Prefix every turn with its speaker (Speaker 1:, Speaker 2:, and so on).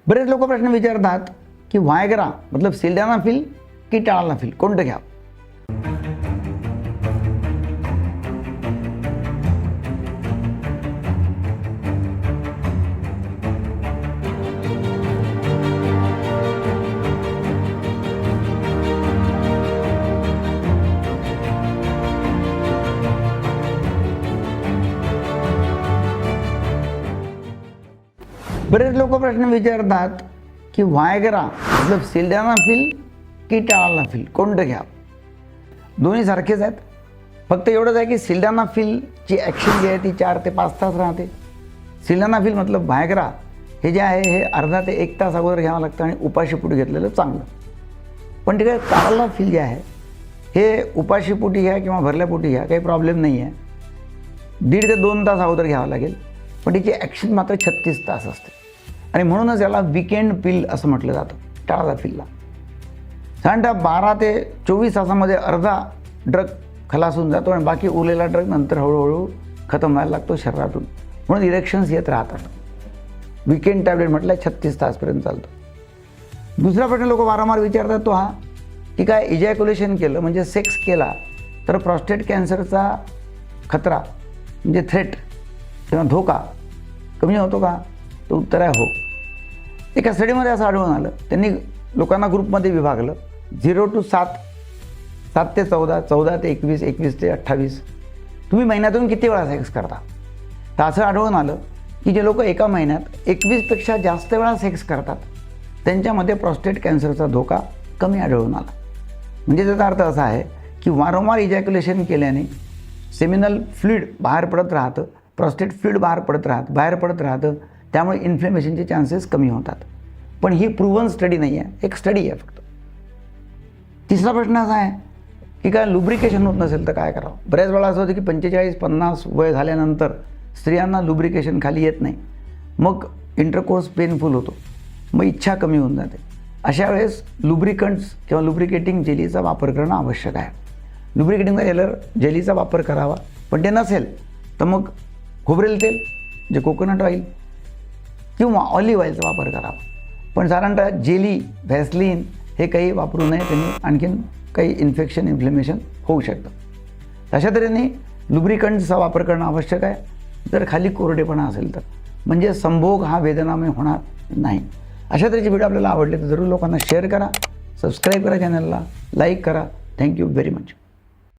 Speaker 1: बरेच लोक प्रश्न विचारतात की व्हायग्रा मतलब सिल्डेनाफिल की टाळानाफिल कोणतं घ्या. बरेच लोक प्रश्न विचारतात की व्हायग्रा मतलब सिल्डेनाफिल की टाळानाफिल कोणतं घ्या. दोन्ही सारखेच आहेत, फक्त एवढंच आहे की सिल्डेनाफिलची ॲक्शन जी आहे ती 4 ते 5 तास राहते. सिल्डेनाफिल मतलब व्हायग्रा हे जे आहे हे अर्धा ते 1 तास अगोदर घ्यावं लागतं आणि उपाशीपोटी घेतलेलं चांगलं. पण ठीक आहे, टाळानाफिल जे आहे हे उपाशीपोटी घ्या किंवा भरल्यापोटी घ्या, काही प्रॉब्लेम नाही आहे. 1.5 ते 2 तास अगोदर घ्यावं लागेल, पण तिची ॲक्शन मात्र 36 तास असते आणि म्हणूनच याला वीकेंड पिल असं म्हटलं जातं. टाळानाफिलला साधारणतः 12 ते 24 तासामध्ये अर्धा ड्रग खलास होऊन जातो आणि बाकी उरलेला ड्रग नंतर हळूहळू खतम व्हायला लागतो शरीरातून, म्हणून इरेक्शन्स येत राहतात. वीकेंड टॅबलेट म्हटलं 36 तासपर्यंत चालतं. दुसरा प्रश्न लोक वारंवार विचारतात तो हा की काय इजॅक्युलेशन केलं म्हणजे सेक्स केला तर प्रॉस्टेट कॅन्सरचा खतरा म्हणजे थ्रेट किंवा धोका कमी होतो का? तर उत्तर आहे हो. एका स्टडीमध्ये असं आढळून आलं, त्यांनी लोकांना ग्रुपमध्ये विभागलं 0 to 7, 7 ते 14, 14 ते 21, 21 ते 28. तुम्ही महिन्यातून किती वेळा सेक्स करता? तर असं आढळून आलं की जे लोक एका महिन्यात 21पेक्षा जास्त वेळा सेक्स करतात त्यांच्यामध्ये प्रॉस्टेट कॅन्सरचा धोका कमी आढळून आला. म्हणजे त्याचा अर्थ असा आहे की वारंवार इजॅक्युलेशन केल्याने सेमिनल फ्लुइड बाहेर पडत राहतं, प्रॉस्टेट फ्लुइड बाहेर पडत राहतं, त्यामुळे इन्फ्लेमेशनचे चान्सेस कमी होतात. पण ही प्रूव्हन स्टडी नाही आहे, एक स्टडी आहे फक्त. तिसरा प्रश्न असा आहे की काय लुब्रिकेशन होत नसेल तर काय करावं. बऱ्याच वेळा असं होतं की 45-50 वय झाल्यानंतर स्त्रियांना लुब्रिकेशन खाली येत नाही, मग इंटरकोर्स पेनफुल होतो, मग इच्छा कमी होऊन जाते. अशा वेळेस लुब्रिकंट्स किंवा लुब्रिकेटिंग जेलीचा वापर करणं आवश्यक आहे. लुब्रिकेटिंग जेलीचा वापर करावा, पण ते नसेल तर मग खोबरेल तेल जे कोकोनट ऑइल किंवा ऑलिव्ह ऑइलचा वापर करावा. पण साधारणतः जेली व्हॅसलीन हे काही वापरू नये, त्यांनी आणखीन काही इन्फ्लेमेशन होऊ शकतं. अशा तऱ्हेने लुब्रिकंट्सचा वापर करणं आवश्यक आहे जर खाली कोरडेपणा असेल तर, म्हणजे संभोग हा वेदनामय होणार नाही. अशा तऱ्हेचे व्हिडिओ आपल्याला आवडले तर जरूर लोकांना शेअर करा, सबस्क्राईब करा चॅनलला, लाईक करा. Thank you very much.